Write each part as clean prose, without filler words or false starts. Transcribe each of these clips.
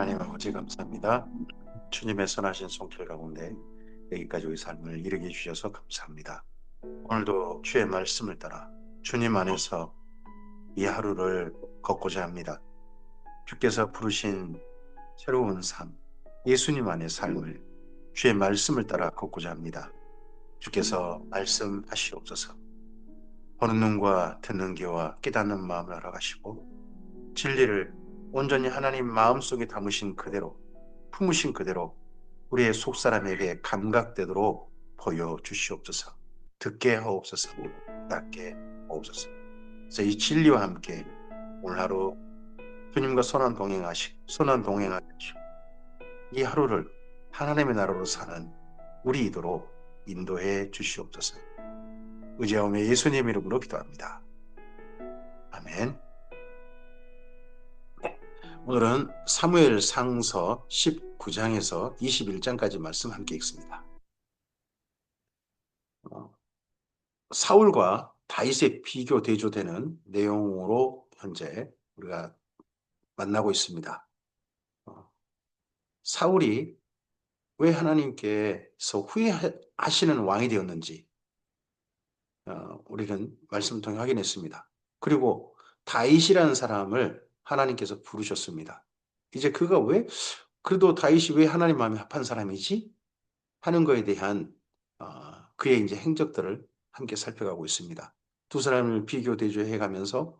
하나님 아버지 감사합니다. 주님의 선하신 손길 가운데 여기까지 우리 삶을 이르게 해주셔서 감사합니다. 오늘도 주의 말씀을 따라 주님 안에서 이 하루를 걷고자 합니다. 주께서 부르신 새로운 삶, 예수님 안의 삶을 주의 말씀을 따라 걷고자 합니다. 주께서 말씀하시옵소서. 보는 눈과 듣는 귀와 깨닫는 마음을 허락하시고 진리를 온전히 하나님 마음속에 담으신 그대로 품으신 그대로 우리의 속사람에게 감각되도록 보여주시옵소서. 듣게 하옵소서. 낫게 하옵소서. 그래서 이 진리와 함께 오늘 하루 주님과 선한 동행하시고 이 하루를 하나님의 나라로 사는 우리이도록 인도해 주시옵소서. 의지하오며 예수님 이름으로 기도합니다. 아멘. 오늘은 사무엘 상서 19장에서 21장까지 말씀 함께 읽습니다. 사울과 다윗의 비교 대조되는 내용으로 현재 우리가 만나고 있습니다. 사울이 왜 하나님께서 후회하시는 왕이 되었는지 우리는 말씀을 통해 확인했습니다. 그리고 다윗이라는 사람을 하나님께서 부르셨습니다. 이제 그가 그래도 다윗이 왜 하나님 마음에 합한 사람이지? 하는 거에 대한 그의 이제 행적들을 함께 살펴가고 있습니다. 두 사람을 비교 대조해 가면서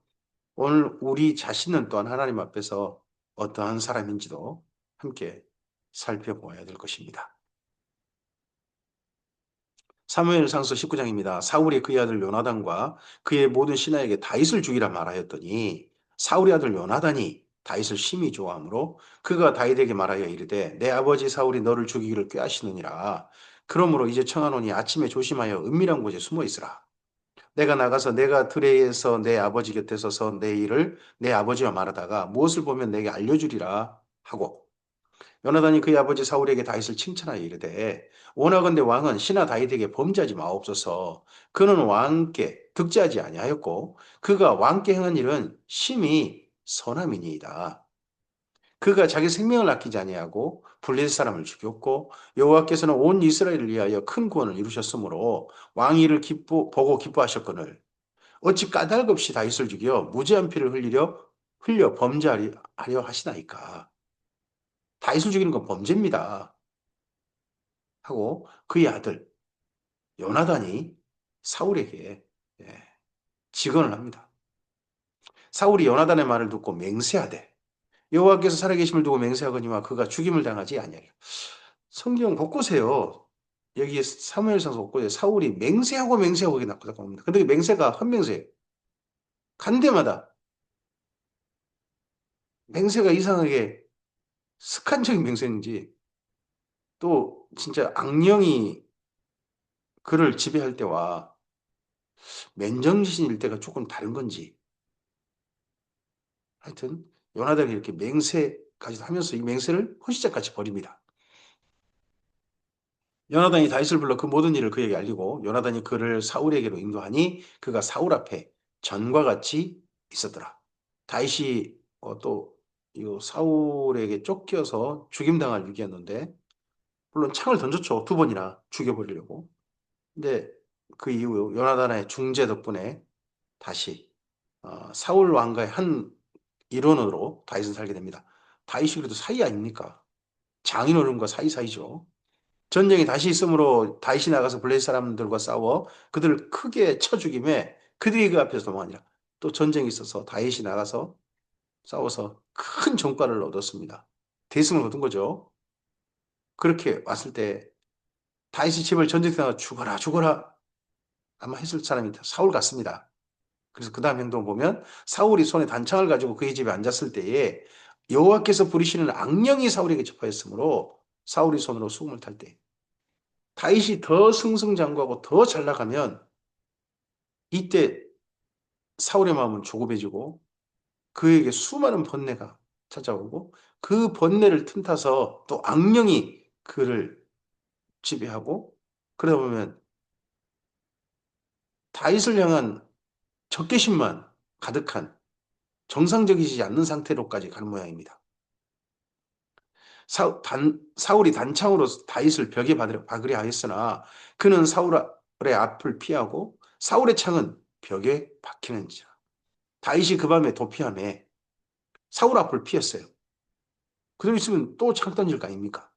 오늘 우리 자신은 또한 하나님 앞에서 어떠한 사람인지도 함께 살펴보아야 될 것입니다. 사무엘상서 19장입니다. 사울이 그의 아들 요나단과 그의 모든 신하에게 다윗을 죽이라 말하였더니 사울의 아들 요나단이 다윗을 심히 좋아하므로 그가 다윗에게 말하여 이르되 내 아버지 사울이 너를 죽이기를 꾀하시느니라. 그러므로 이제 청하노니 아침에 조심하여 은밀한 곳에 숨어 있으라. 내가 나가서 내가 들에서 내 아버지 곁에 서서 내 일을 내 아버지와 말하다가 무엇을 보면 내게 알려주리라 하고 요나단이 그의 아버지 사울에게 다윗을 칭찬하여 이르되 원하건대 왕은 신하 다윗에게 범죄하지 마옵소서. 그는 왕께 득죄하지 아니하였고 그가 왕께 행한 일은 심히 선함이니이다. 그가 자기 생명을 아끼지 아니하고 블레셋 사람을 죽였고 여호와께서는 온 이스라엘을 위하여 큰 구원을 이루셨으므로 왕이 이를 보고 기뻐하셨거늘 어찌 까닭 없이 다윗을 죽여 무죄한 피를 흘려 범죄하려 하시나이까. 다윗을 죽이는 건 범죄입니다. 하고 그의 아들 요나단이 사울에게 직언을 합니다. 사울이 요나단의 말을 듣고 맹세하되 여호와께서 살아계심을 두고 맹세하거니와 그가 죽임을 당하지 아니하리라. 성경 곳곳에요. 여기 사무엘상서 곳곳에 사울이 맹세하고 이게 나옵니다. 근데 그 맹세가 헛맹세예요. 간 데마다 맹세가 이상하게 습관적인 맹세인지 또 진짜 악령이 그를 지배할 때와 맨정신일 때가 조금 다른 건지 하여튼 요나단이 이렇게 맹세까지 하면서 이 맹세를 헌시자같이 버립니다. 요나단이 다윗을 불러 그 모든 일을 그에게 알리고 요나단이 그를 사울에게로 인도하니 그가 사울 앞에 전과 같이 있었더라. 다윗이 또 사울에게 쫓겨서 죽임당할 위기였는데 물론 창을 던졌죠. 두 번이나 죽여버리려고. 근데 그 이후 요나단의 중재 덕분에 다시 사울 왕가의 한 일원으로 다윗은 살게 됩니다. 다윗이 그래도 사이 아닙니까? 장인어른과 사이죠. 전쟁이 다시 있으므로 다윗이 나가서 블레셋 사람들과 싸워 그들을 크게 쳐 죽임에 그들이 그 앞에서 도망하니라. 또 전쟁이 있어서 다윗이 나가서 싸워서 큰 전과를 얻었습니다. 대승을 얻은 거죠. 그렇게 왔을 때 다윗이 제발 전쟁터에 죽어라 죽어라 아마 했을 사람이 사울 같습니다. 그래서 그 다음 행동 보면 사울이 손에 단창을 가지고 그의 집에 앉았을 때에 여호와께서 부리시는 악령이 사울에게 접하였으므로 사울이 손으로 수금을 탈 때 다윗이 더 승승장구하고 더 잘 나가면 이때 사울의 마음은 조급해지고 그에게 수많은 번뇌가 찾아오고 그 번뇌를 틈타서 또 악령이 그를 지배하고 그러다 보면 다윗을 향한 적개심만 가득한 정상적이지 않는 상태로까지 가는 모양입니다. 사울이 단창으로 다윗을 벽에 박으려 하였으나 그는 사울의 앞을 피하고 사울의 창은 벽에 박히는지라. 다윗이 그 밤에 도피함에 사울 앞을 피했어요. 그대로 있으면 또 창 던질 거 아닙니까?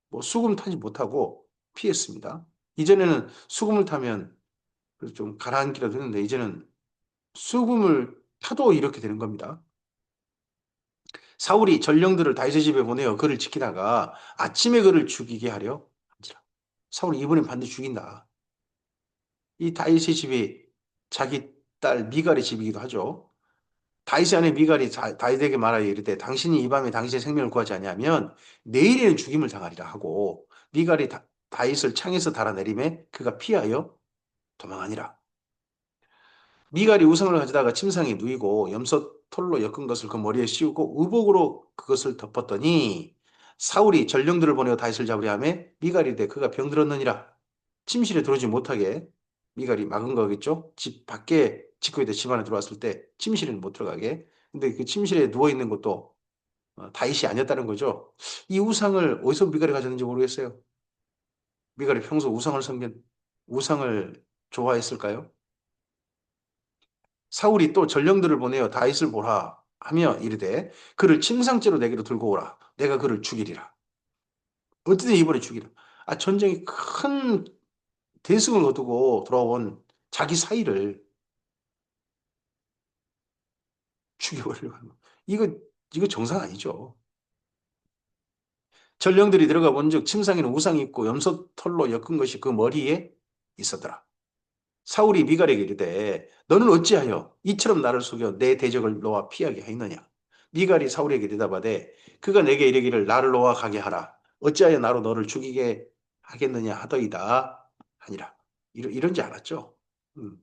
뭐 수금 타지 못하고 피했습니다. 이전에는 수금을 타면 좀 가라앉기라도 했는데 이제는 수금을 타도 이렇게 되는 겁니다. 사울이 전령들을 다윗의 집에 보내어 그를 지키다가 아침에 그를 죽이게 하려 한지라. 사울이 이번엔 반드시 죽인다. 이 다윗의 집이 자기 딸 미갈의 집이기도 하죠. 다윗의 아내 미갈이 다윗에게 말하여 이르되 당신이 이 밤에 당신의 생명을 구하지 아니하면 내일에는 죽임을 당하리라 하고 미갈이 다윗을 창에서 달아내림에 그가 피하여 도망하니라. 미갈이 우상을 가져다가 침상에 누이고 염소 털로 엮은 것을 그 머리에 씌우고 의복으로 그것을 덮었더니 사울이 전령들을 보내어 다윗을 잡으려 하매 미갈이 이르되 그가 병들었느니라. 침실에 들어오지 못하게 미갈이 막은 거겠죠. 집 밖에 지키고 있다 집 안에 들어왔을 때 침실에는 못 들어가게. 근데 그 침실에 누워 있는 것도 다윗이 아니었다는 거죠. 이 우상을 어디서 미갈이 가졌는지 모르겠어요. 미갈이 평소 우상을 좋아했을까요? 사울이 또 전령들을 보내어 다윗을 보라 하며 이르되 그를 침상째로 내게로 들고 오라. 내가 그를 죽이리라. 어떻게 이번에 죽이라. 전쟁이 큰 대승을 거두고 돌아온 자기 사이를 죽여버리려고 하는 거. 이거, 이거 정상 아니죠. 전령들이 들어가 본즉 침상에는 우상이 있고 염소 털로 엮은 것이 그 머리에 있었더라. 사울이 미갈에게 이르되 너는 어찌하여 이처럼 나를 속여 내 대적을 놓아 피하게 하였느냐. 미갈이 사울에게 대답하되 그가 내게 이르기를 나를 놓아 가게 하라. 어찌하여 나로 너를 죽이게 하겠느냐 하더이다 하니라. 이런지 알았죠. 음.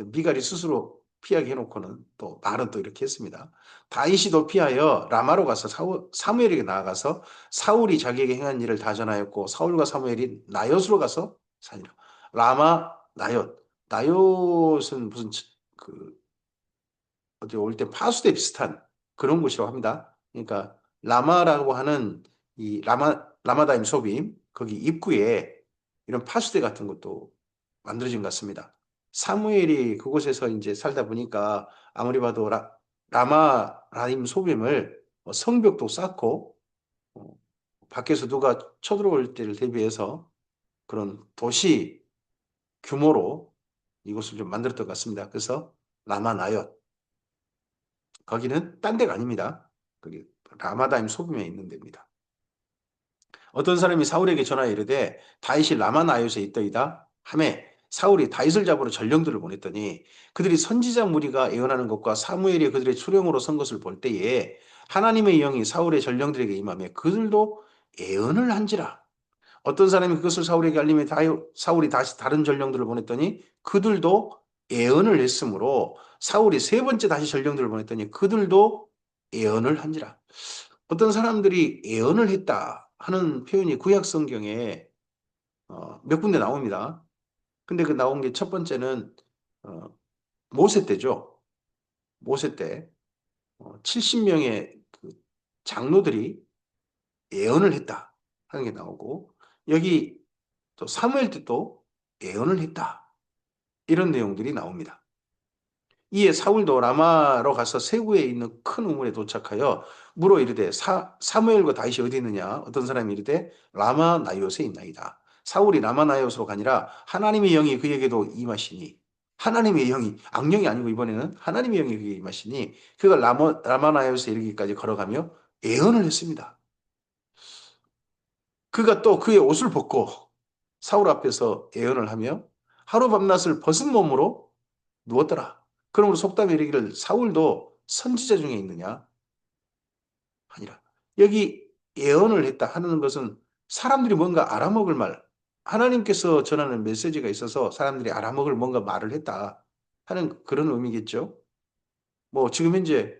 미갈이 스스로 피하게 해놓고는 또 말은 또 이렇게 했습니다. 다윗이 도피하여 라마로 가서 사무엘에게 나아가서 사울이 자기에게 행한 일을 다 전하였고 사울과 사무엘이 나엿으로 가서 사니라. 라마 나엿. 나요스는 무슨 그 어디 올 때 파수대 비슷한 그런 곳이라고 합니다. 그러니까 라마라고 하는 이 라마다임 소빔 거기 입구에 이런 파수대 같은 것도 만들어진 것 같습니다. 사무엘이 그곳에서 이제 살다 보니까 아무리 봐도 라마라임 소빔을 성벽도 쌓고 어, 밖에서 누가 쳐들어올 때를 대비해서 그런 도시 규모로 이곳을 좀 만들었던 것 같습니다. 그래서 라마나옅 거기는 딴 데가 아닙니다. 거기 라마다임 소금에 있는 데입니다. 어떤 사람이 사울에게 전하여 이르되 다윗이 라마나옅에 있더이다 하매 사울이 다윗을 잡으러 전령들을 보냈더니 그들이 선지자 무리가 예언하는 것과 사무엘이 그들의 수령으로 선 것을 볼 때에 하나님의 영이 사울의 전령들에게 임하며 그들도 예언을 한지라. 어떤 사람이 그것을 사울에게 알림해 사울이 다시 다른 전령들을 보냈더니 그들도 예언을 했으므로 사울이 세 번째 다시 전령들을 보냈더니 그들도 예언을 한지라. 어떤 사람들이 예언을 했다 하는 표현이 구약 성경에 몇 군데 나옵니다. 근데 그 나온 게 첫 번째는 어, 모세 때죠. 모세 때 70명의 그 장로들이 예언을 했다 하는 게 나오고 여기 또 사무엘 때도 예언을 했다. 이런 내용들이 나옵니다. 이에 사울도 라마로 가서 세구에 있는 큰 우물에 도착하여 물어 이르되 사무엘과 다윗이 어디 있느냐? 어떤 사람이 이르되 라마 나이옷에 있나이다. 사울이 라마 나이옷으로 가니라 하나님의 영이 그에게도 임하시니 하나님의 영이 악령이 아니고 이번에는 하나님의 영이 그에게 임하시니 그가 라마 나이옷에 이르기까지 걸어가며 예언을 했습니다. 그가 또 그의 옷을 벗고 사울 앞에서 예언을 하며 하루 밤낮을 벗은 몸으로 누웠더라. 그러므로 속담에 이르기를 사울도 선지자 중에 있느냐 하니라. 여기 예언을 했다 하는 것은 사람들이 뭔가 알아먹을 말, 하나님께서 전하는 메시지가 있어서 사람들이 알아먹을 뭔가 말을 했다 하는 그런 의미겠죠. 뭐 지금 현재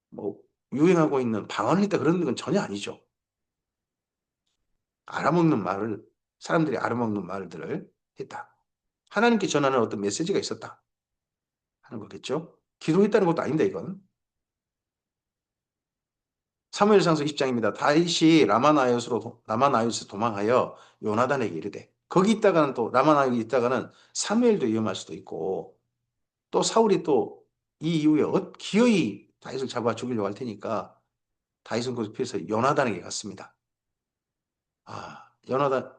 뭐 유행하고 있는 방언을 했다 그런 건 전혀 아니죠. 알아먹는 말을 사람들이 알아먹는 말들을 했다. 하나님께 전하는 어떤 메시지가 있었다 하는 거겠죠. 기도했다는 것도 아닌데 이건 사무엘상서 10장입니다. 다윗이 라마나요스로 도망하여 요나단에게 이르되 거기 있다가는 또 라마나요에 있다가는 사무엘도 위험할 수도 있고 또 사울이 또 이 이후에 기어이 다윗을 잡아 죽이려고 할 테니까 다윗은 그 피해서 요나단에게 갔습니다.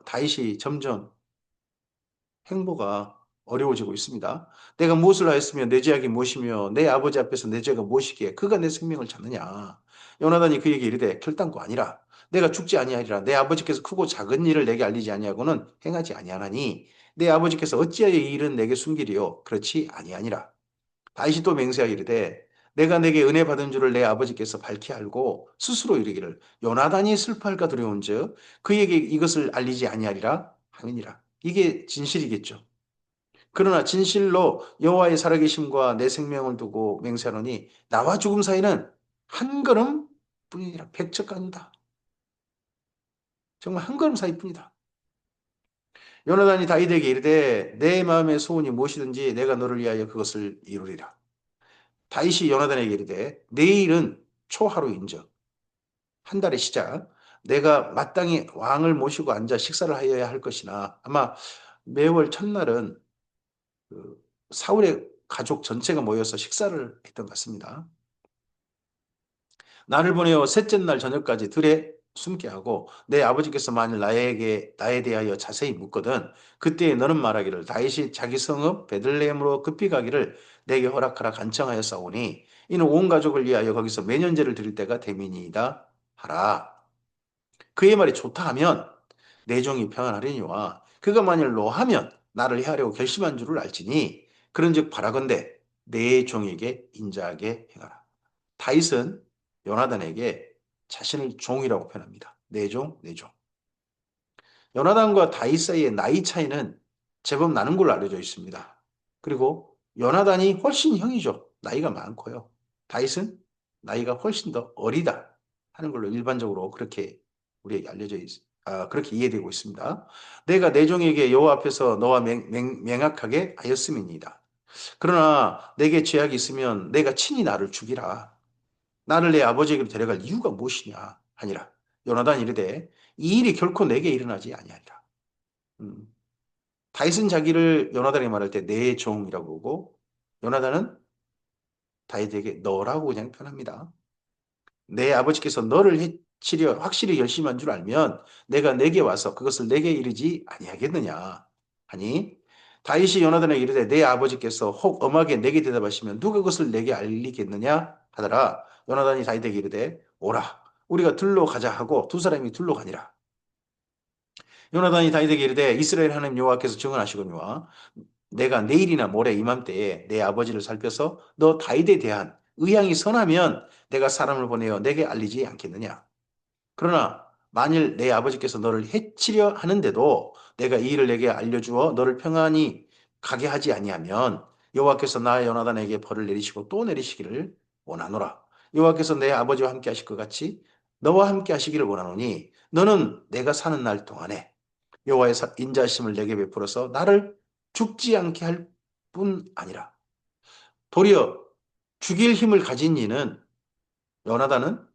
다윗이 점점 행보가 어려워지고 있습니다. 내가 무엇을 하였으며 내 죄악이 무엇이며 내 아버지 앞에서 내 죄가 무엇이기에 그가 내 생명을 잡느냐. 요나단이 그에게 이르되 결단코 아니라 내가 죽지 아니하리라. 내 아버지께서 크고 작은 일을 내게 알리지 아니하고는 행하지 아니하나니 내 아버지께서 어찌하여 이 일은 내게 숨기리요 그렇지 아니하니라. 다시 또 맹세하여 이르되 내가 내게 은혜 받은 줄을 내 아버지께서 밝히 알고 스스로 이르기를 요나단이 슬퍼할까 두려운즉 그에게 이것을 알리지 아니하리라 하니라. 이게 진실이겠죠. 그러나 진실로 여호와의 살아계심과 내 생명을 두고 맹세하노니 나와 죽음 사이는 한 걸음 뿐이니라. 백척간다. 정말 한 걸음 사이뿐이다. 요나단이 다윗에게 이르되 내 마음의 소원이 무엇이든지 내가 너를 위하여 그것을 이루리라. 다윗이 요나단에게 이르되 내일은 초하루인즉 한 달의 시작 내가 마땅히 왕을 모시고 앉아 식사를 하여야 할 것이나 아마 매월 첫날은 그 사울의 가족 전체가 모여서 식사를 했던 것 같습니다. 나를 보내어 셋째 날 저녁까지 들에 숨게 하고 내 아버지께서 만일 나에 대하여 자세히 묻거든 그때 너는 말하기를 다윗이 자기 성읍 베들레헴으로 급히 가기를 내게 허락하라 간청하여 싸우니 이는 온 가족을 위하여 거기서 매년제를 드릴 때가 되민이다 하라. 그의 말이 좋다 하면 내 종이 평안하려니와 그가 만일 노하면 나를 해하려고 결심한 줄을 알지니 그런즉 바라건대 내 종에게 인자하게 행하라. 다윗은 요나단에게 자신을 종이라고 표현합니다. 내 종, 내 종. 요나단과 다윗 사이의 나이 차이는 제법 나는 걸로 알려져 있습니다. 그리고 요나단이 훨씬 형이죠. 나이가 많고요. 다윗은 나이가 훨씬 더 어리다 하는 걸로 일반적으로 그렇게 우리에게 그렇게 이해되고 있습니다. 내가 내 종에게 여호와 앞에서 너와 맹약하게 하였음이니이다. 그러나 내게 죄악이 있으면 내가 친히 나를 죽이라. 나를 내 아버지에게로 데려갈 이유가 무엇이냐 하니라. 요나단 이르되 이 일이 결코 내게 일어나지 아니하리라. 음. 다윗은 자기를 요나단에게 말할 때 내 종이라고 부르고 요나단은 다윗에게 너라고 그냥 표현합니다. 내 아버지께서 너를 해치려 확실히 결심한 줄 알면 내가 내게 와서 그것을 내게 이르지 아니하겠느냐 하니 다윗이 요나단에게 이르되 내 아버지께서 혹 엄하게 내게 대답하시면 누가 그것을 내게 알리겠느냐 하더라. 요나단이 다윗에게 이르되 오라 우리가 들로 가자 하고 두 사람이 들로 가니라. 요나단이 다윗에게 이르되 이스라엘 하나님 여호와께서 증언하시거니와 내가 내일이나 모레 이맘때에 내 아버지를 살펴서 너 다윗에 대한 의향이 선하면 내가 사람을 보내어 내게 알리지 않겠느냐. 그러나 만일 내 아버지께서 너를 해치려 하는데도 내가 이 일을 내게 알려주어 너를 평안히 가게 하지 아니하면 여호와께서 나 요나단에게 벌을 내리시고 또 내리시기를 원하노라. 여호와께서 내 아버지와 함께 하실 것 같이 너와 함께 하시기를 원하노니 너는 내가 사는 날 동안에 여호와의 인자심을 내게 베풀어서 나를 죽지 않게 할 뿐 아니라 도리어 죽일 힘을 가진 이는 요나단은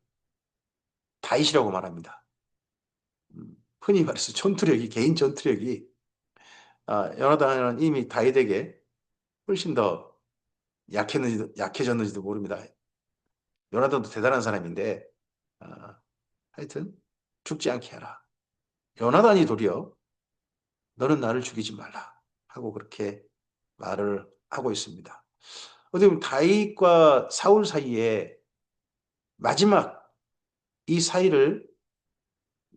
다윗이라고 말합니다. 흔히 말해서 개인 전투력이 요나단은 이미 다윗에게 훨씬 더 약해졌는지도 모릅니다. 요나단도 대단한 사람인데 하여튼 죽지 않게 하라. 요나단이 도리어 너는 나를 죽이지 말라 하고 그렇게 말을 하고 있습니다. 어떻게 보면 다윗과 사울 사이에 마지막 이 사이를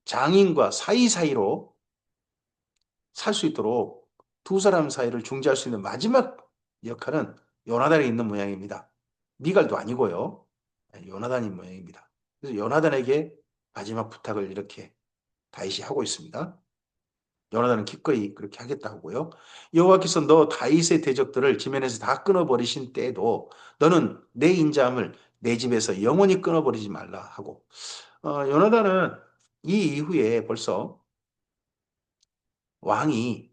장인과 사이사이로 살 수 있도록 두 사람 사이를 중재할 수 있는 마지막 역할은 요나단이 있는 모양입니다. 미갈도 아니고요. 요나단인 모양입니다. 그래서 요나단에게 마지막 부탁을 이렇게 다윗이 하고 있습니다. 요나단은 기꺼이 그렇게 하겠다고요. 여호와께서 너 다윗의 대적들을 지면에서 다 끊어버리신 때에도 너는 내 인자함을 내 집에서 영원히 끊어버리지 말라 하고 요나단은 이 이후에 벌써 왕이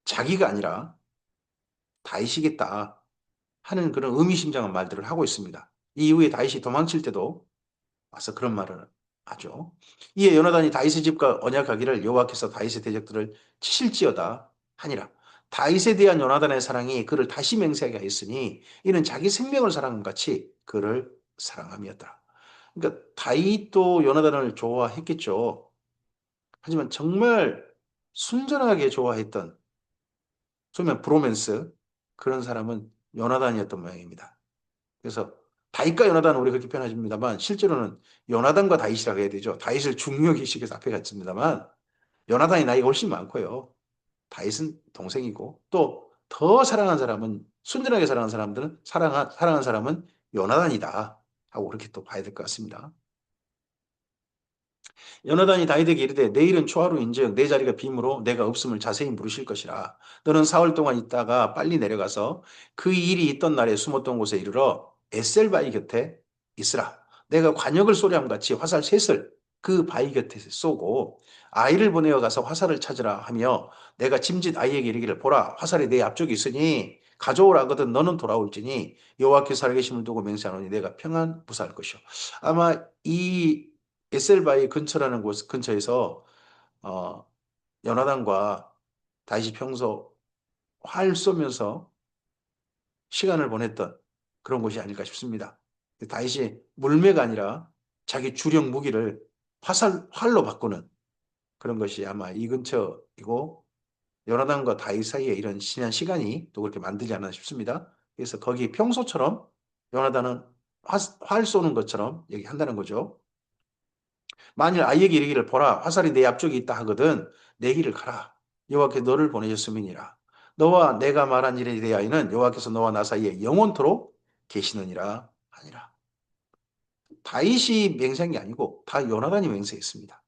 자기가 아니라 다윗이겠다 하는 그런 의미심장한 말들을 하고 있습니다. 이 이후에 다윗이 도망칠 때도 와서 그런 말을 하죠. 이에 요나단이 다윗의 집과 언약하기를 여호와께서 다윗의 대적들을 치실지어다 하니라. 다윗에 대한 요나단의 사랑이 그를 다시 맹세하게 하였으니 이는 자기 생명을 사랑함 같이 그를 사랑함이었다. 그러니까 다윗도 요나단을 좋아했겠죠. 하지만 정말 순전하게 좋아했던 소위 말해 브로맨스 그런 사람은 요나단이었던 모양입니다. 그래서 다윗과 요나단은 우리 그렇게 표현하십니다만 실제로는 요나단과 다윗이라고 해야 되죠. 다윗을 중요시해서 앞에 갔습니다만 요나단이 나이가 훨씬 많고요. 다윗은 동생이고 또 더 사랑한 사람은 순전하게 사랑한 사람들은 사랑한 사람은 요나단이다 하고 그렇게 또 봐야 될 것 같습니다. 요나단이 다윗에게 이르되 내일은 초하루인즉 내 자리가 빔으로 내가 없음을 자세히 물으실 것이라. 너는 사흘 동안 있다가 빨리 내려가서 그 일이 있던 날에 숨었던 곳에 이르러 에셀바위 곁에 있으라. 내가 관역을 쏘려함 같이 화살 셋을 그 바위 곁에 쏘고 아이를 보내어 가서 화살을 찾으라 하며 내가 짐짓 아이에게 이르기를 보라 화살이 내 앞쪽에 있으니 가져오라 하거든 너는 돌아올지니 여호와께서 살아계심을 두고 맹세하노니 내가 평안 무사할 것이요. 아마 이 에셀바위 근처라는 곳 근처에서 어, 연하단과 다윗이 평소 활 쏘면서 시간을 보냈던 그런 곳이 아닐까 싶습니다. 다윗이 물매가 아니라 자기 주력 무기를 활로 바꾸는 그런 것이 아마 이 근처이고 연하단과 다윗 사이에 이런 지난 시간이 또 그렇게 만들지 않았나 싶습니다. 그래서 거기 평소처럼 연하단은 활 쏘는 것처럼 얘기한다는 거죠. 만일 아이에게 이르기를 보라 화살이 내 앞쪽에 있다 하거든 내 길을 가라 여호와께서 너를 보내셨음이니라 너와 내가 말한 일에 대하여는 여호와께서 너와 나 사이에 영원토록 계시느니라 하니라. 다윗이 맹세한 게 아니고 다 요나단이 맹세했습니다.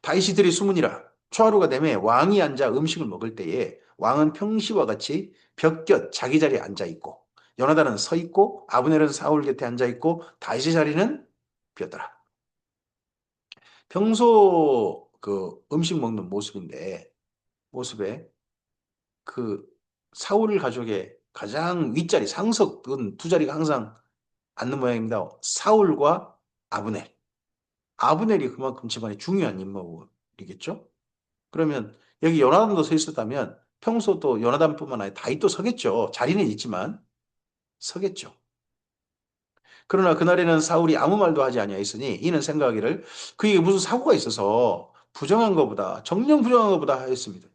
다윗이 들이 수문이라 초하루가 되매 왕이 앉아 음식을 먹을 때에 왕은 평시와 같이 벽곁 자기 자리에 앉아 있고 요나단은 서 있고 아브넬은 사울 곁에 앉아 있고 다윗의 자리는 비었더라. 평소 그 음식 먹는 모습에 그 사울 가족의 가장 윗자리 상석은 두 자리가 항상 앉는 모양입니다. 사울과 아브넬. 아브넬이 그만큼 집안에 중요한 인물이겠죠? 그러면 여기 요나단도 서 있었다면 평소도 요나단뿐만 아니라 다윗도 서겠죠. 자리는 있지만 서겠죠. 그러나 그날에는 사울이 아무 말도 하지 아니하였으니 이는 생각하기를 그에게 무슨 사고가 있어서 부정한 것보다 정령 부정한 것보다 하였습니다.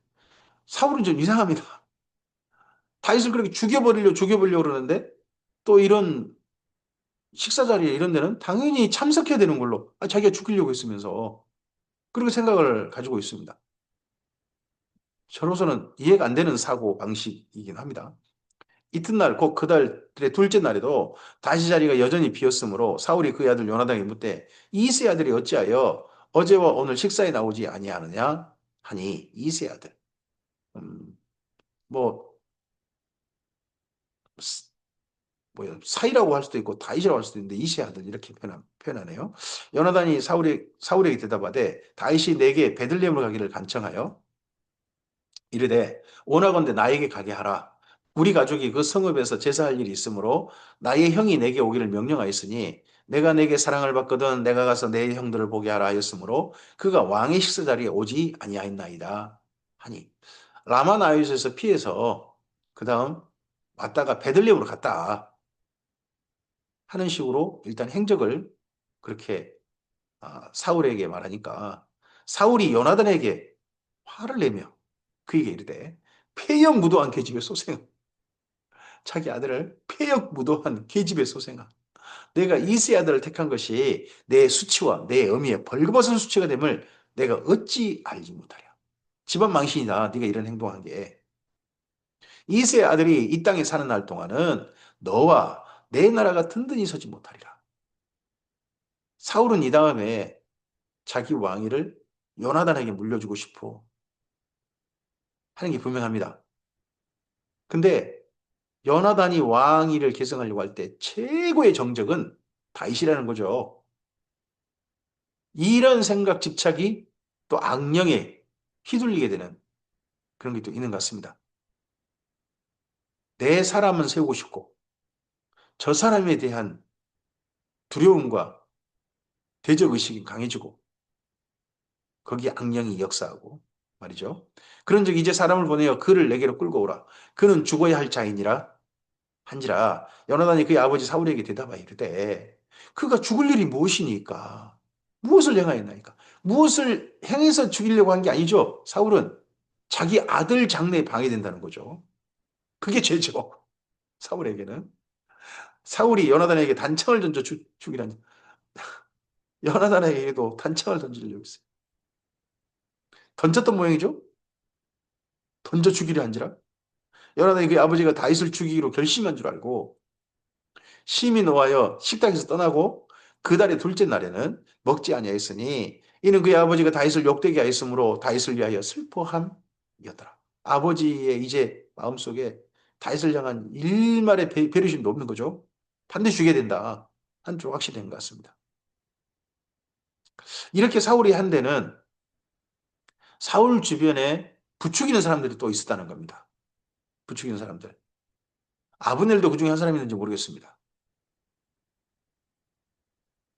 사울은 좀 이상합니다. 다윗을 그렇게 죽여버리려고 그러는데 또 이런 식사 자리에 이런 데는 당연히 참석해야 되는 걸로 자기가 죽이려고 했으면서 그렇게 생각을 가지고 있습니다. 저로서는 이해가 안 되는 사고 방식이긴 합니다. 이튿날 곧 그달의 둘째 날에도 다시 자리가 여전히 비었으므로 사울이 그의 아들 요나단에게 묻되 이세 아들이 어찌하여 어제와 오늘 식사에 나오지 아니하느냐 하니 이세 아들 뭐 뭐야 사이라고 할 수도 있고 다윗이라고 할 수도 있는데 이세 아들 이렇게 표현하네요. 요나단이 사울에게 대답하되 다윗이 내게 베들레헴으로 가기를 간청하여 이르되 원하건대 나에게 가게 하라. 우리 가족이 그 성읍에서 제사할 일이 있으므로 나의 형이 내게 오기를 명령하였으니 내가 내게 사랑을 받거든 내가 가서 내 형들을 보게 하라 하였으므로 그가 왕의 식사 자리에 오지 아니하였나이다 하니 라마나요스에서 피해서 그 다음 왔다가 베들레헴으로 갔다 하는 식으로 일단 행적을 그렇게 사울에게 말하니까 사울이 요나단에게 화를 내며 그에게 이르되 폐역 무도한 계집의 소생아 자기 아들을 폐역 무도한 계집의 소생아 내가 이세 아들을 택한 것이 내 수치와 내 어미의 벌거벗은 수치가 됨을 내가 어찌 알지 못하랴 집안 망신이다 네가 이런 행동한 게 이세 아들이 이 땅에 사는 날 동안은 너와 내 나라가 든든히 서지 못하리라 사울은 이 다음에 자기 왕위를 요나단에게 물려주고 싶어 하는 게 분명합니다. 근데 요나단이 왕위를 계승하려고 할 때 최고의 정적은 다윗이라는 거죠. 이런 생각 집착이 또 악령에 휘둘리게 되는 그런 게 또 있는 것 같습니다. 내 사람은 세우고 싶고 저 사람에 대한 두려움과 대적의식이 강해지고 거기 악령이 역사하고 말이죠. 그런 적 이제 사람을 보내어 그를 내게로 끌고 오라. 그는 죽어야 할 자이니라 한지라. 요나단이 그의 아버지 사울에게 대답하여 이르되 그가 죽을 일이 무엇이니까 무엇을 행하였나이까. 무엇을 행해서 죽이려고 한 게 아니죠. 사울은 자기 아들 장래에 방해된다는 거죠. 그게 죄죠. 사울에게는. 사울이 요나단에게 단창을 던져 죽이라니. 요나단에게도 단창을 던지려고 했어요. 던졌던 모양이죠. 던져 죽이려 한지라. 요나단이 그의 아버지가 다윗을 죽이기로 결심한 줄 알고 심히 노하여 식탁에서 떠나고 그 달의 둘째 날에는 먹지 아니하였으니 이는 그의 아버지가 다윗을 욕되게 하였으므로 다윗을 위하여 슬퍼함이었더라. 아버지의 이제 마음속에 다윗을 향한 일말의 배려심도 없는 거죠. 반드시 죽여야 된다. 한쪽 확실히 된 것 같습니다. 이렇게 사울이 한 데는 사울 주변에 부추기는 사람들이 또 있었다는 겁니다. 부추기는 사람들. 아브넬도 그 중에 한 사람이 있는지 모르겠습니다.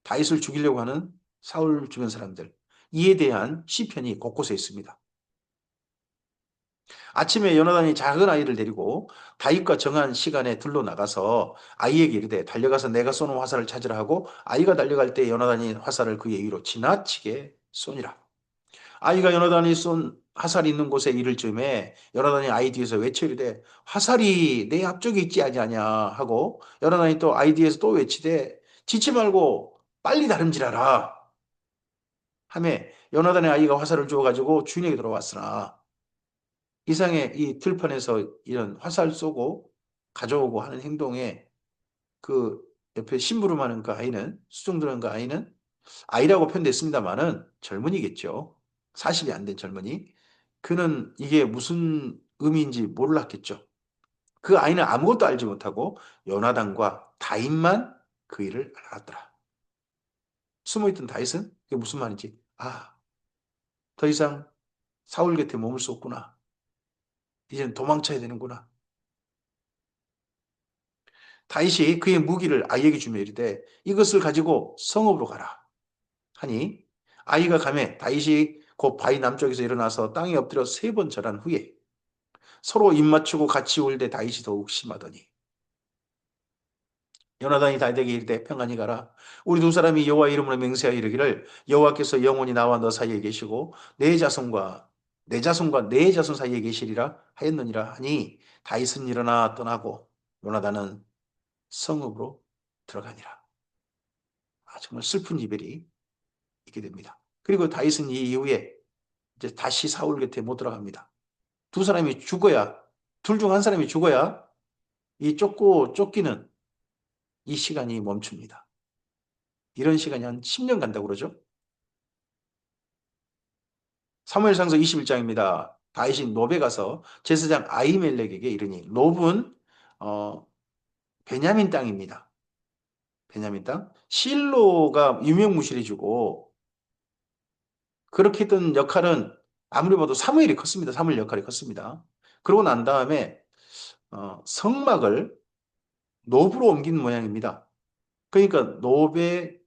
다윗을 죽이려고 하는 사울 주변 사람들. 이에 대한 시편이 곳곳에 있습니다. 아침에 요나단이 작은 아이를 데리고 다윗과 정한 시간에 들러 나가서 아이에게 이르되 달려가서 내가 쏘는 화살을 찾으라 하고 아이가 달려갈 때 요나단이 화살을 그의 위로 지나치게 쏘니라. 아이가 요나단이 쏜 화살이 있는 곳에 이를 즈음에 요나단이 아이 뒤에서 외쳐 이르되 화살이 내 앞쪽에 있지 아니하냐 하고 요나단이 또 아이 뒤에서 또 외치되 지치 말고 빨리 다름질하라 하매 요나단의 아이가 화살을 주어가지고 주인에게 돌아왔으나 이상의 이 들판에서 이런 화살 쏘고 가져오고 하는 행동에 그 옆에 심부름하는 그 아이는 수종드는 그 아이는 아이라고 표현됐습니다만은 젊은이겠죠. 40이 안 된 젊은이. 그는 이게 무슨 의미인지 몰랐겠죠. 그 아이는 아무것도 알지 못하고 요나단과 다윗만 그 일을 알았더라. 숨어있던 다윗은 그게 무슨 말인지 더 이상 사울 곁에 머물 수 없구나. 이제는 도망쳐야 되는구나. 다윗이 그의 무기를 아이에게 주며 이르되 이것을 가지고 성읍으로 가라 하니 아이가 가매 다윗이 곧 바위 남쪽에서 일어나서 땅에 엎드려 3번 절한 후에 서로 입맞추고 같이 울되 다윗이 더욱 심하더니 요나단이 다윗에게 이르되 평안히 가라. 우리 두 사람이 여호와 이름으로 맹세하여 이르기를 여호와께서 영원히 나와 너 사이에 계시고 내 자손 사이에 계시리라 하였느니라 하니 다윗은 일어나 떠나고 요나단은 성읍으로 들어가니라. 정말 슬픈 이별이 있게 됩니다. 그리고 다윗은 이 이후에 이제 다시 사울 곁에 못 들어갑니다. 두 사람이 죽어야, 둘 중 한 사람이 죽어야 이 쫓기는 이 시간이 멈춥니다. 이런 시간이 한 10년 간다고 그러죠. 사무엘상서 21장입니다. 다윗이 노베 가서 제사장 아히멜렉에게 이르니 노브는 베냐민 땅입니다. 베냐민 땅. 실로가 유명무실해지고 그렇게 했던 역할은 아무리 봐도 사무엘이 컸습니다. 사무엘 역할이 컸습니다. 그러고 난 다음에 성막을 노브로 옮긴 모양입니다. 그러니까 노베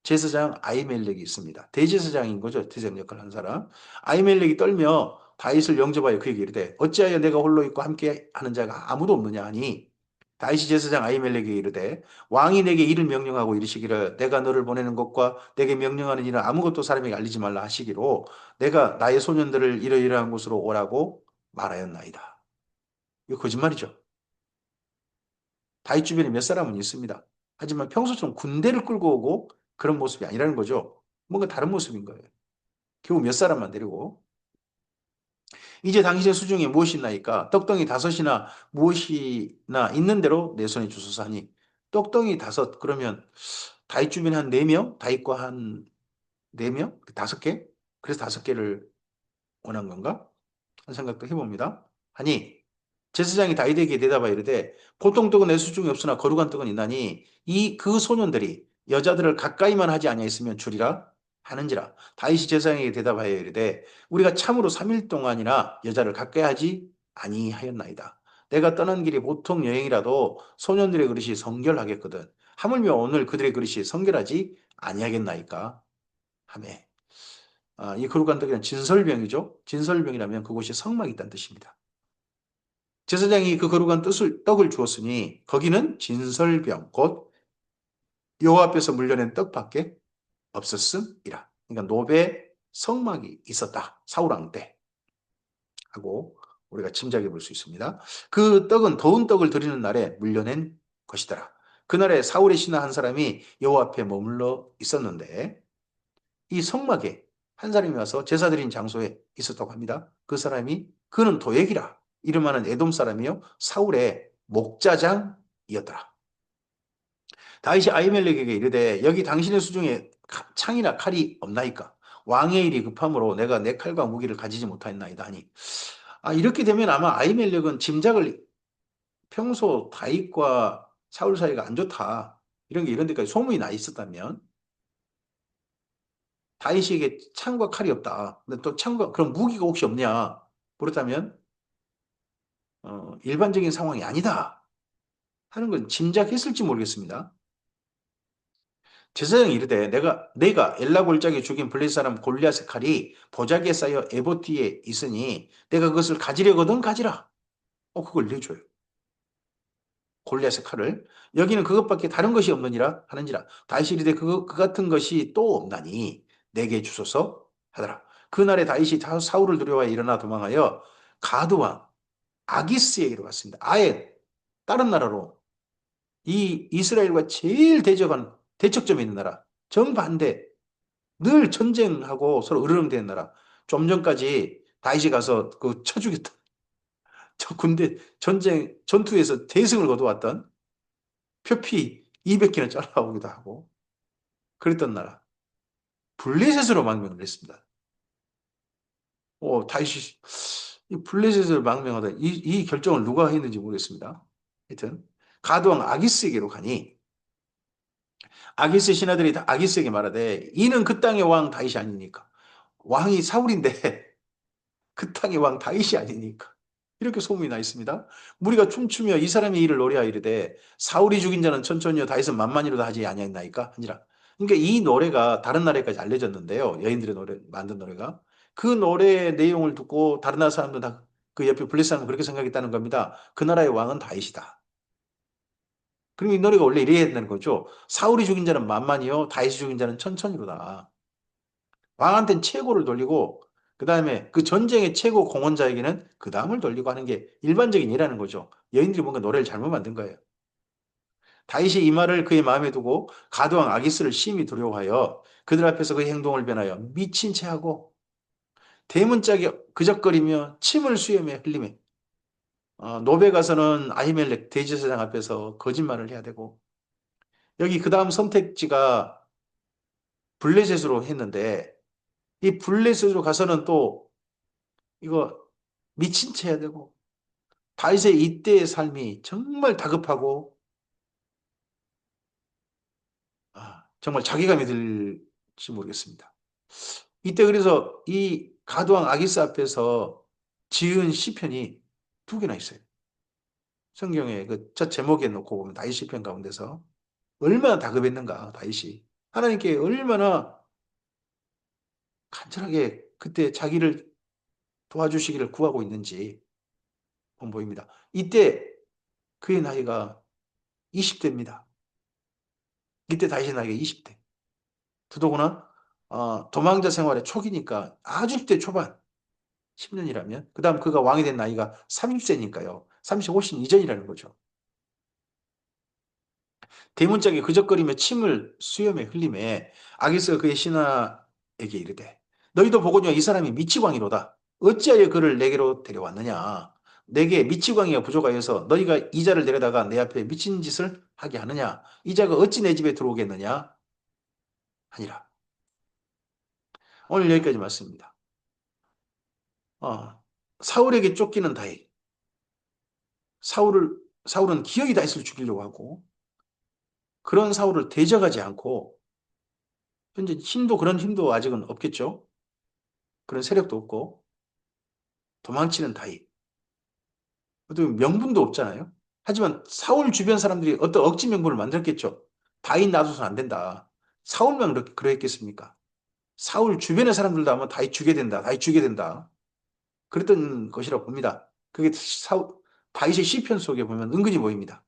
제사장 아히멜렉이 있습니다. 대제사장인 거죠. 대제사장 역할을 한 사람. 아히멜렉이 떨며 다윗을 영접하여 그에게 이르되 어찌하여 내가 홀로 있고 함께 하는 자가 아무도 없느냐 하니 다윗이 제사장 아히멜렉에게 이르되 왕이 내게 이를 명령하고 이르시기를 내가 너를 보내는 것과 내게 명령하는 일은 아무것도 사람에게 알리지 말라 하시기로 내가 나의 소년들을 이러이러한 곳으로 오라고 말하였나이다. 이거 거짓말이죠. 다윗 주변에 몇 사람은 있습니다. 하지만 평소처럼 군대를 끌고 오고 그런 모습이 아니라는 거죠. 뭔가 다른 모습인 거예요. 겨우 몇 사람만 데리고. 이제 당신의 수중에 무엇이 있나이까? 떡덩이 5이나 무엇이나 있는 대로 내 손에 주소서 하니 떡덩이 5 그러면 다윗 주변에 한 4명? 다윗과 한 4명? 5개? 그래서 5개를 원한 건가? 한 생각도 해봅니다. 하니 제사장이 다윗에게 대답하여 이르되 보통 떡은 내 수중에 없으나 거룩한 떡은 있나니 이 그 소년들이 여자들을 가까이만 하지 아니하였으면 주리라 하는지라. 다윗이 제사장에게 대답하여 이르되 우리가 참으로 3일 동안이나 여자를 가까이 하지 아니하였나이다. 내가 떠난 길이 보통 여행이라도 소년들의 그릇이 성결하겠거든. 하물며 오늘 그들의 그릇이 성결하지 아니하겠나이까. 하며 이 거룩한 떡이란 진설병이죠. 진설병이라면 그곳이 성막이 있다는 뜻입니다. 제사장이 그 거룩한 떡을 주었으니 거기는 진설병 곧 여호와 앞에서 물려낸 떡밖에 없었음이라. 그러니까 노베 성막이 있었다. 사울왕 때 하고 우리가 짐작해 볼 수 있습니다. 그 떡은 더운 떡을 드리는 날에 물려낸 것이더라. 그날에 사울의 신하 한 사람이 여호와 앞에 머물러 있었는데 이 성막에 한 사람이 와서 제사 드린 장소에 있었다고 합니다. 그 사람이 그는 도액이라 이름하는 에돔 사람이요 사울의 목자장이었더라. 다윗이 아히멜렉에게 이르되 여기 당신의 수중에 창이나 칼이 없나이까? 왕의 일이 급함으로 내가 내 칼과 무기를 가지지 못하였나이다 하니 이렇게 되면 아마 아히멜렉은 짐작을 평소 다윗과 사울 사이가 안 좋다 이런 게 이런 데까지 소문이 나 있었다면 다윗에게 창과 칼이 없다. 근데 또 창과 그럼 무기가 혹시 없냐? 그렇다면 일반적인 상황이 아니다 하는 건 짐작했을지 모르겠습니다. 제사장이 이르되 내가 엘라 골짜기 죽인 블레셋 사람 골리앗의 칼이 보자기에 쌓여 에봇 뒤에 있으니 내가 그것을 가지려거든 가지라. 그걸 내줘요. 골리앗의 칼을 여기는 그것밖에 다른 것이 없느니라 하는지라. 다윗이 이르되 그 같은 것이 또 없나니 내게 주소서 하더라. 그날에 다윗이 사울을 두려워하여 일어나 도망하여 가드 왕 아기스에게로 갔습니다. 아예 다른 나라로 이 이스라엘과 제일 대척점에 있는 나라 정반대 늘 전쟁하고 서로 으르렁대는 나라. 좀 전까지 다윗이 가서 그 쳐 죽였던 저 군대 전투에서 대승을 거두었던 표피 200개는 잘라오기도 하고 그랬던 나라. 블레셋으로 망명을 했습니다. 다윗이 이 블레셋을 망명하다 이 결정을 누가 했는지 모르겠습니다. 하여튼 가드왕 아기스에게로 가니 아기스 신하들이 다 아기스에게 말하되 이는 그 땅의 왕 다윗이 아니니까 왕이 사울인데 그 땅의 왕 다윗이 아니니까 이렇게 소문이 나 있습니다. 무리가 춤추며 이 사람의 일을 노래하여 이르되 사울이 죽인 자는 천천히요 다윗은 만만히로도 하지 아니하나이까 하니라. 그러니까 이 노래가 다른 나라에까지 알려졌는데요. 여인들의 노래 만든 노래가 그 노래의 내용을 듣고 다른 나라 사람들 다 그 옆에 블레셋 사람은 그렇게 생각했다는 겁니다. 그 나라의 왕은 다윗이다. 그럼 이 노래가 원래 이래야 된다는 거죠. 사울이 죽인 자는 만만히요 다윗이 죽인 자는 천천히로다. 왕한테는 최고를 돌리고 그 다음에 그 전쟁의 최고 공헌자에게는 그 다음을 돌리고 하는 게 일반적인 일이라는 거죠. 여인들이 뭔가 노래를 잘못 만든 거예요. 다윗이 이 말을 그의 마음에 두고 가드왕 아기스를 심히 두려워하여 그들 앞에서 그의 행동을 변하여 미친 채하고 대문짝에 그적거리며 침을 수염에 흘리며 노베 가서는 아히멜렉 대제사장 앞에서 거짓말을 해야 되고 여기 그 다음 선택지가 블레셋으로 했는데 이 블레셋으로 가서는 또 이거 미친 채 해야 되고 다윗의 이때의 삶이 정말 다급하고 정말 자괴감이 들지 모르겠습니다. 이때 그래서 이 가드왕 아기스 앞에서 지은 시편이 두 개나 있어요. 성경에 그 첫 제목에 놓고 보면 다윗 시편 가운데서 얼마나 다급했는가 다윗이 하나님께 얼마나 간절하게 그때 자기를 도와주시기를 구하고 있는지 보입니다. 이때 그의 나이가 20대입니다. 이때 다윗의 나이가 20대. 더더구나 도망자 생활의 초기니까 아주 10대 초반 10년이라면 그 다음 그가 왕이 된 나이가 30세니까요. 30 훨씬 이전이라는 거죠. 대문짝에 그적거리며 침을 수염에 흘리매 아기스가 그의 신하에게 이르되 너희도 보거니와 이 사람이 미치광이로다. 어찌하여 그를 내게로 데려왔느냐. 내게 미치광이가 부족하여서 너희가 이 자를 데려다가 내 앞에 미친 짓을 하게 하느냐. 이 자가 어찌 내 집에 들어오겠느냐 하니라. 오늘 여기까지 말씀입니다. 사울에게 쫓기는 다윗. 사울은 기어이 다윗을 죽이려고 하고 그런 사울을 대적하지 않고 현재 그런 힘도 아직은 없겠죠. 그런 세력도 없고 도망치는 다윗. 어떻게 명분도 없잖아요. 하지만 사울 주변 사람들이 어떤 억지 명분을 만들었겠죠. 다윗 놔둬서는 안 된다. 사울만 그러했겠습니까? 사울 주변의 사람들도 아마 다윗 죽여야 된다. 다윗 죽여야 된다. 그랬던 것이라고 봅니다. 그게 다윗의 시편 속에 보면 은근히 보입니다.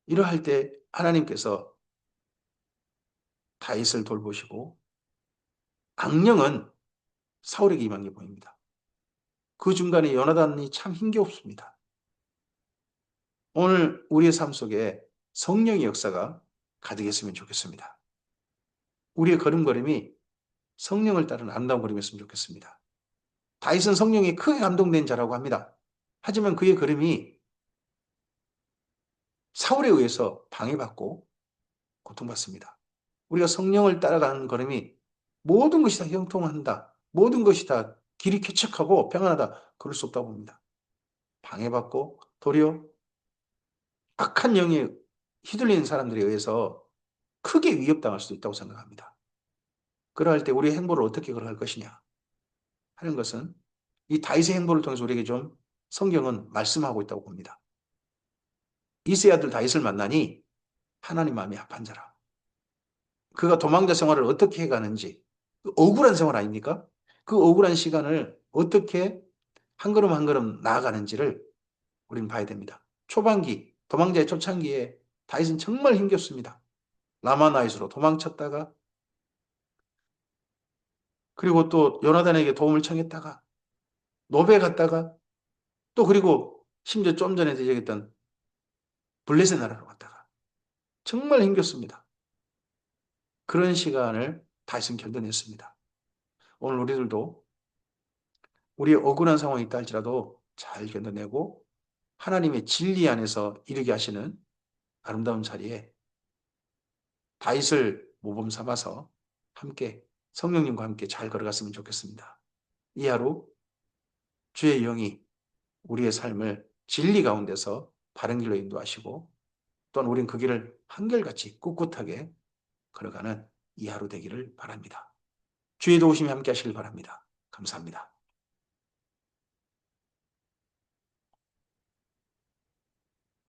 이러할 때 하나님께서 다윗을 돌보시고 악령은 사울에게 임한 게 보입니다. 그 중간에 요나단이 참 힘겹습니다. 오늘 우리의 삶 속에 성령의 역사가 가득했으면 좋겠습니다. 우리의 걸음걸음이 성령을 따른 아름다운 걸음이었으면 좋겠습니다. 다윗은 성령에 크게 감동된 자라고 합니다. 하지만 그의 걸음이 사울에 의해서 방해받고 고통받습니다. 우리가 성령을 따라가는 걸음이 모든 것이 다 형통한다. 모든 것이 다 길이 쾌척하고 평안하다. 그럴 수 없다고 봅니다. 방해받고 도리어 악한 영에 휘둘리는 사람들에 의해서 크게 위협당할 수도 있다고 생각합니다. 그러할 때 우리의 행보를 어떻게 걸어갈 것이냐 하는 것은 이 다윗의 행보를 통해서 우리에게 좀 성경은 말씀하고 있다고 봅니다. 이새의 아들 다윗을 만나니 하나님 마음이 합한 자라. 그가 도망자 생활을 어떻게 해가는지 억울한 생활 아닙니까? 그 억울한 시간을 어떻게 한 걸음 한 걸음 나아가는지를 우리는 봐야 됩니다. 초반기, 도망자의 초창기에 다윗은 정말 힘겹습니다. 라마나이스로 도망쳤다가 그리고 또 요나단에게 도움을 청했다가 노베 갔다가 또 그리고 심지어 좀 전에 얘기했던 블레셋 나라로 갔다가 정말 힘겹습니다. 그런 시간을 다윗은 견뎌냈습니다. 오늘 우리들도 우리의 억울한 상황이 있다 할지라도 잘 견뎌내고 하나님의 진리 안에서 이르게 하시는 아름다운 자리에 다윗을 모범 삼아서 함께 성령님과 함께 잘 걸어갔으면 좋겠습니다. 이 하루 주의 영이 우리의 삶을 진리 가운데서 바른 길로 인도하시고 또한 우리는 그 길을 한결같이 꿋꿋하게 걸어가는 이 하루 되기를 바랍니다. 주의 도우심이 함께 하시길 바랍니다. 감사합니다.